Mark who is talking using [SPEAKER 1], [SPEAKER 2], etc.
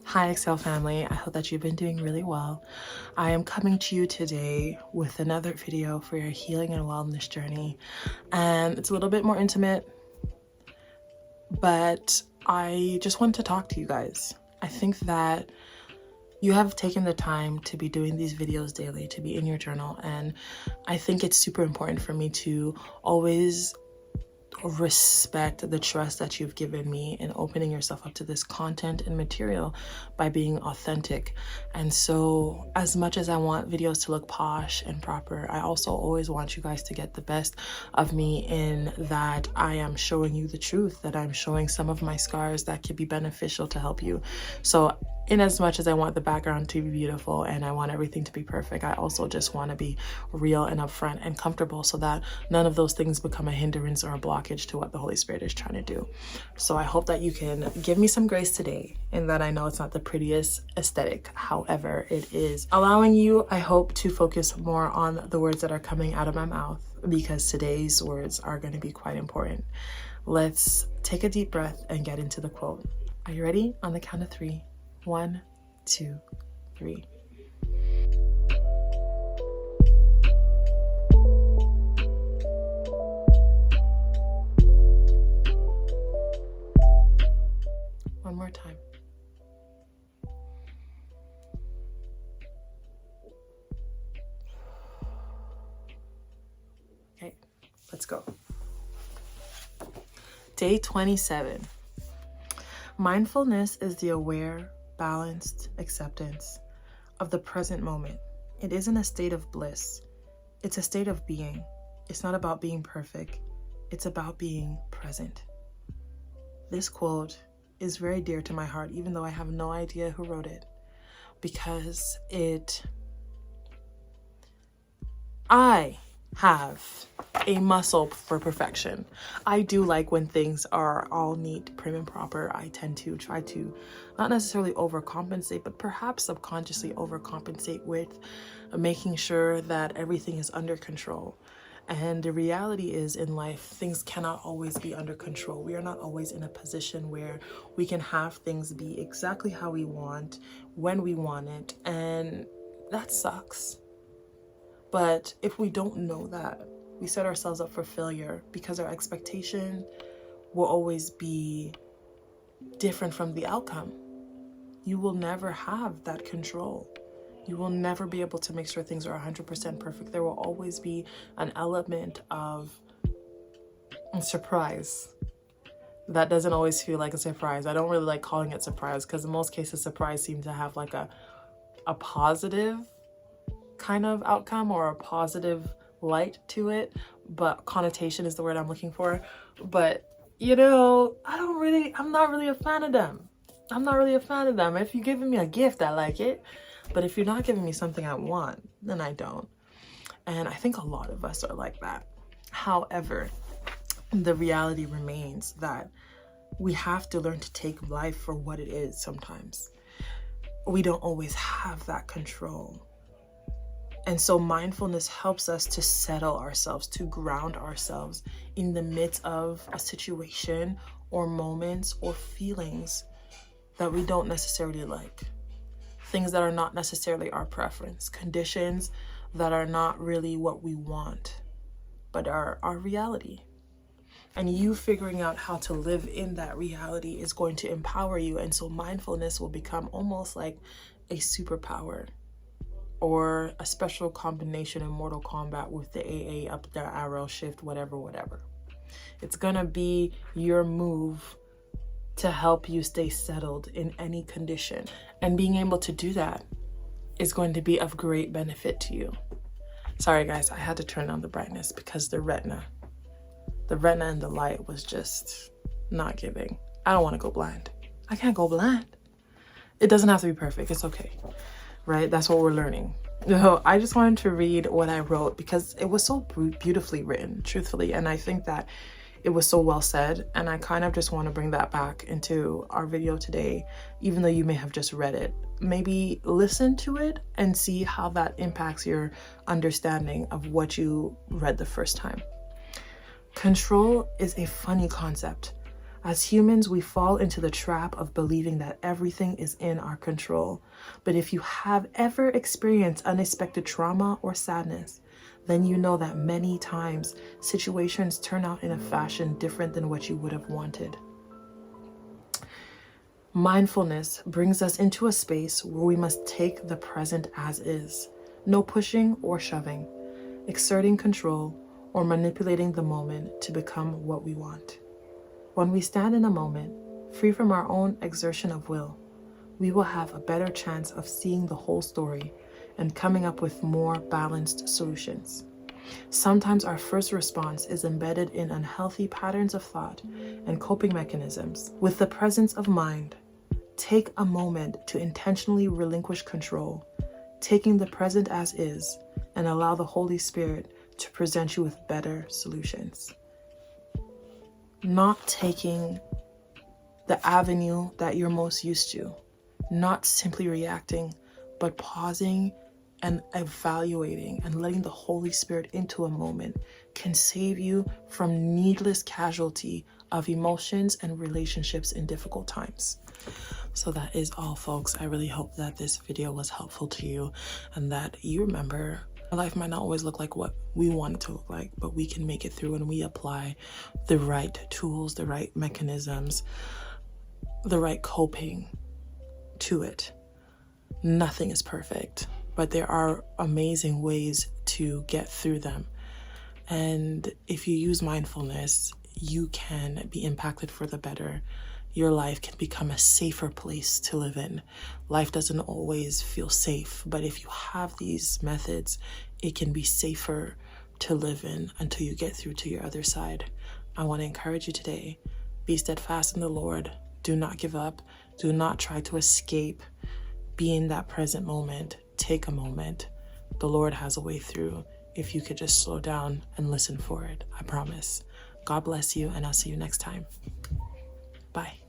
[SPEAKER 1] Hi Excel family, I hope that you've been doing really well. I am coming to you today with another video for your healing and wellness journey, and it's a little bit more intimate, but I just want to talk to you guys. I think that you have taken the time to be doing these videos daily, to be in your journal, and I think it's super important for me to always respect the trust that you've given me in opening yourself up to this content and material by being authentic. And so as much as I want videos to look posh and proper, I also always want you guys to get the best of me in that I am showing you the truth, that I'm showing some of my scars that could be beneficial to help you. So in as much as I want the background to be beautiful and I want everything to be perfect, I also just want to be real and upfront and comfortable so that none of those things become a hindrance or a blockage to what the Holy Spirit is trying to do. So I hope that you can give me some grace today, in that I know it's not the prettiest aesthetic. However, it is allowing you, I hope, to focus more on the words that are coming out of my mouth, because today's words are going to be quite important. Let's take a deep breath and get into the quote. Are you ready? On the count of 3. 1, 2, 3. One more time. Okay, let's go. Day 27. Mindfulness is the aware, balanced acceptance of the present moment. It isn't a state of bliss. It's a state of being. It's not about being perfect. It's about being present. This quote is very dear to my heart, even though I have no idea who wrote it, because I have a muscle for perfection. I do like when things are all neat, prim and proper. I tend to try to not necessarily overcompensate, but perhaps subconsciously overcompensate with making sure that everything is under control. And the reality is, in life, things cannot always be under control. We are not always in a position where we can have things be exactly how we want, when we want it, and that sucks. But if we don't know that, we set ourselves up for failure, because our expectation will always be different from the outcome. You will never have that control. You will never be able to make sure things are 100% perfect. There will always be an element of surprise. That doesn't always feel like a surprise. I don't really like calling it surprise, because in most cases, surprise seems to have like a positive kind of outcome or a positive light to it, but connotation is the word I'm looking for. But you know, I'm not really a fan of them. If you're giving me a gift, I like it, but if you're not giving me something I want, then I don't. And I think a lot of us are like that. However, the reality remains that we have to learn to take life for what it is. Sometimes we don't always have that control. And so mindfulness helps us to settle ourselves, to ground ourselves in the midst of a situation or moments or feelings that we don't necessarily like. Things that are not necessarily our preference, conditions that are not really what we want, but are our reality. And you figuring out how to live in that reality is going to empower you. And so mindfulness will become almost like a superpower, or a special combination in Mortal Kombat with the AA, up the arrow, shift, whatever. It's gonna be your move to help you stay settled in any condition. And being able to do that is going to be of great benefit to you. Sorry guys, I had to turn on the brightness because the retina and the light was just not giving. I don't wanna go blind. I can't go blind. It doesn't have to be perfect, it's okay. Right? That's what we're learning. No, I just wanted to read what I wrote because it was so beautifully written, truthfully. And I think that it was so well said. And I kind of just want to bring that back into our video today, even though you may have just read it. Maybe listen to it and see how that impacts your understanding of what you read the first time. Control is a funny concept. As humans, we fall into the trap of believing that everything is in our control. But if you have ever experienced unexpected trauma or sadness, then you know that many times situations turn out in a fashion different than what you would have wanted. Mindfulness brings us into a space where we must take the present as is. No pushing or shoving, exerting control, or manipulating the moment to become what we want. When we stand in a moment, free from our own exertion of will, we will have a better chance of seeing the whole story and coming up with more balanced solutions. Sometimes our first response is embedded in unhealthy patterns of thought and coping mechanisms. With the presence of mind, take a moment to intentionally relinquish control, taking the present as is, and allow the Holy Spirit to present you with better solutions. Not taking the avenue that you're most used to, not simply reacting, but pausing and evaluating and letting the Holy Spirit into a moment can save you from needless casualty of emotions and relationships in difficult times. So that is all, folks. I really hope that this video was helpful to you and that you remember life might not always look like what we want it to look like, but we can make it through when we apply the right tools, the right mechanisms, the right coping to it. Nothing is perfect, but there are amazing ways to get through them. And if you use mindfulness, you can be impacted for the better. Your life can become a safer place to live in. Life doesn't always feel safe, but if you have these methods, it can be safer to live in until you get through to your other side. I want to encourage you today, be steadfast in the Lord. Do not give up. Do not try to escape. Be in that present moment. Take a moment. The Lord has a way through if you could just slow down and listen for it. I promise. God bless you, and I'll see you next time. Bye.